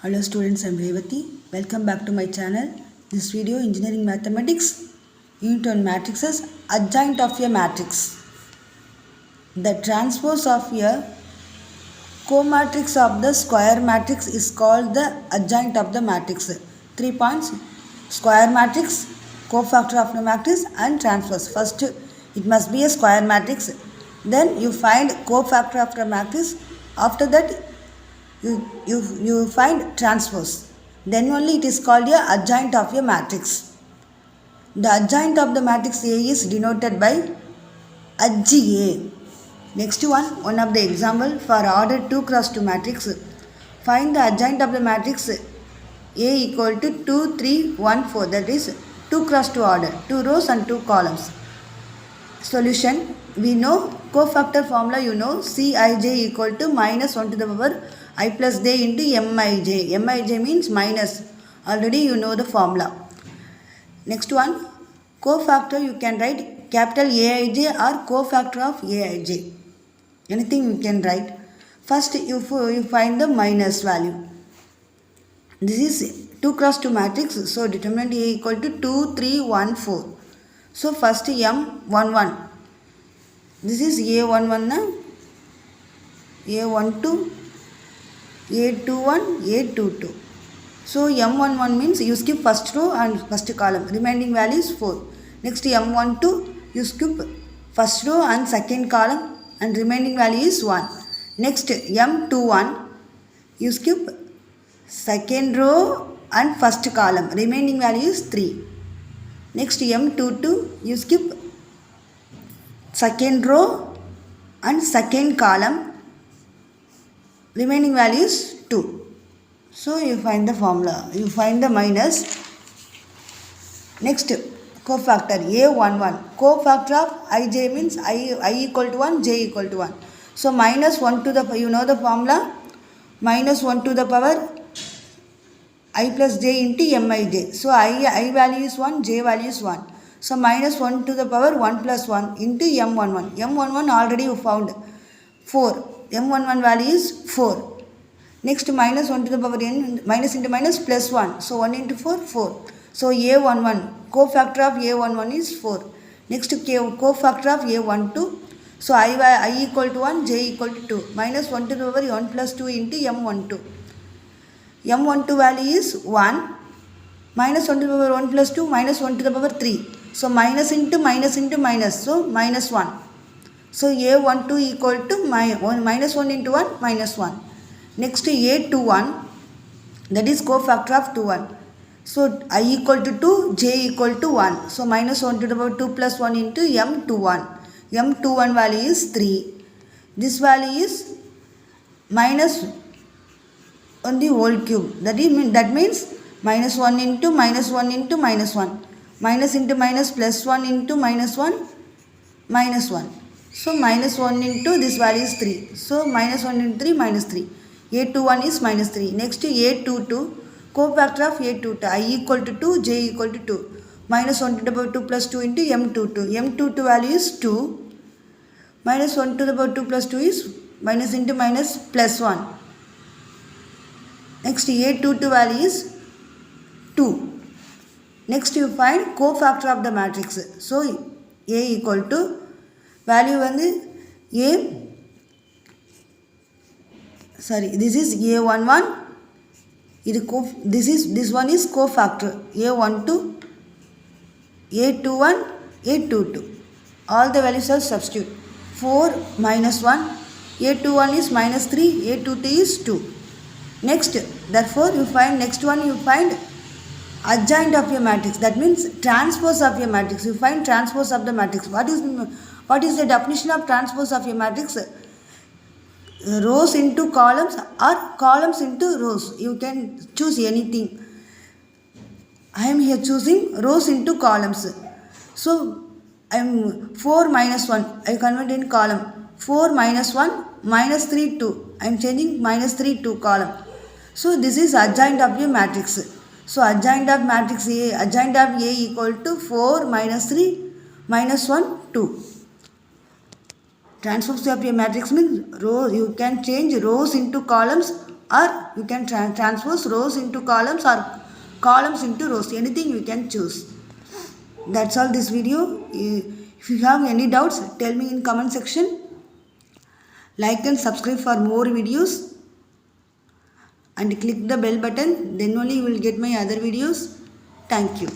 Hello students, I am Revati. Welcome back to my channel. This video Engineering Mathematics Unit on Matrices Adjoint of a Matrix. The transpose of a comatrix of the square matrix is called the adjoint of the matrix. 3 points: square matrix, cofactor of the matrix and transpose. First it must be a square matrix. Then you find cofactor of the matrix. After that you find transpose. Then only it is called a adjoint of a matrix. The adjoint of the matrix A is denoted by adj. Next one of the example for order 2 cross 2 matrix. Find the adjoint of the matrix A equal to 2, 3, 1, 4. That is 2 cross 2 order, 2 rows and 2 columns. Solution: we know cofactor formula, you know Cij equal to minus 1 to the power I plus j into mij. Mij means minus. Already you know the formula. Next one, cofactor you can write capital Aij or cofactor of Aij. Anything you can write. First you find the minus value. This is 2 cross 2 matrix. So determinant A equal to 2, 3, 1, 4. So first M11. This is A11 na? A12, A21, A22. So M11 means you skip first row and first column. Remaining value is 4. Next M12 you skip first row and second column and remaining value is 1. Next M21 you skip second row and first column. Remaining value is 3. Next M22 you skip second row and second column. Remaining value is 2. So you find the formula. You find the minus. Next cofactor A11. Cofactor of Ij means I equal to 1, j equal to 1. So minus 1 to the, you know the formula, minus 1 to the power I plus j into mij. So I value is 1, j value is 1. So minus 1 to the power 1 plus 1 into M11. M11 already you found 4. M11 value is 4. Next minus 1 to the power n, minus into minus plus 1. So 1 into 4, 4. So A11, cofactor of A11 is 4. Next cofactor of A12. So I equal to 1, j equal to 2. Minus 1 to the power 1 plus 2 into M12. M12 value is 1. Minus 1 to the power 1 plus 2, minus 1 to the power 3. So minus into minus into minus. So minus 1. So A12 equal to minus 1 into 1, minus 1. Next A21, that is cofactor of 21. So I equal to 2, j equal to 1. So minus 1 to the power 2 plus 1 into M21. M21 value is 3. This value is minus on the whole cube. That means minus 1 into minus 1 into minus 1. Minus into minus plus 1 into minus 1, minus 1. So minus 1 into this value is 3. So minus 1 into 3, minus 3. A21 is minus 3. Next A22, cofactor of A22. I equal to 2, j equal to 2. Minus 1 to the power 2 plus 2 into M22. M22 value is 2. Minus 1 to the power 2 plus 2 is minus into minus plus 1. Next A22 value is 2. Next you find cofactor of the matrix. So A equal to value வந்து this is A11. This one is cofactor A12, A21, A22. All the values are substitute. 4 minus 1, A21 is minus 3, A22 is 2. Next, therefore you find adjoint of a matrix. That means transpose of a matrix. You find transpose of the matrix. What is the definition of transpose of a matrix? Rows into columns or columns into rows. You can choose anything. I am here choosing rows into columns. So I am 4 minus 1. I convert in column. 4 minus 1 minus 3 2. I am changing minus 3 2 column. So this is adjoint of a matrix. So adjoint of matrix A, adjoint of A equal to 4 minus 3 minus 1 2. Transpose of a matrix means row, you can change rows into columns or you can transpose rows into columns or columns into rows. Anything you can choose. That's all this video. If you have any doubts, tell me in comment section. Like and subscribe for more videos and click the bell button, then only you will get my other videos. Thank you.